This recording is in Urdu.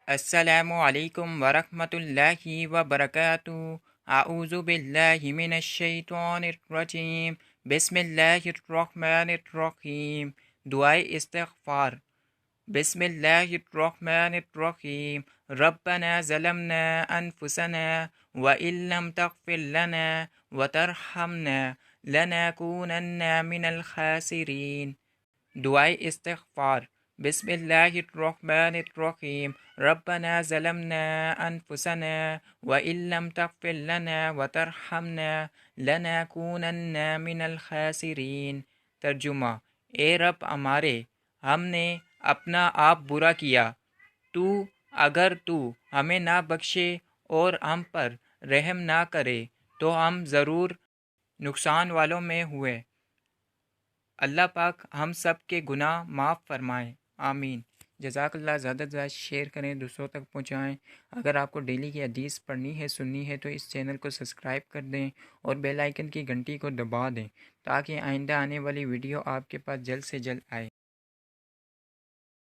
السلام علیکم ورحمۃ اللہ وبرکاتہ۔ اعوذ باللہ من الشیطان الرجیم، بسم اللہ الرحمن الرحیم۔ دعائے استغفار۔ بسم اللہ الرحمن الرحیم۔ ربنا ظلمنا انفسنا وإن لم تغفر لنا وترحمنا لنكونن من الخاسرین۔ دعائے استغفار۔ بسم اللہ الرحمن الرحیم۔ ربنا ظلمنا انفسنا وإن لم تغفر لنا وترحمنا لنكونن من الخاسرین۔ ترجمہ: اے رب ہمارے، ہم نے اپنا آپ برا کیا، اگر تو ہمیں نہ بخشے اور ہم پر رحم نہ کرے تو ہم ضرور نقصان والوں میں ہوئے۔ اللہ پاک ہم سب کے گناہ معاف فرمائے، آمین۔ جزاک اللہ۔ زیادہ سے زیادہ شیئر کریں، دوسروں تک پہنچائیں۔ اگر آپ کو ڈیلی کی حدیث پڑھنی ہے، سننی ہے تو اس چینل کو سبسکرائب کر دیں اور بیل آئیکن کی گھنٹی کو دبا دیں تاکہ آئندہ آنے والی ویڈیو آپ کے پاس جلد سے جلد آئے۔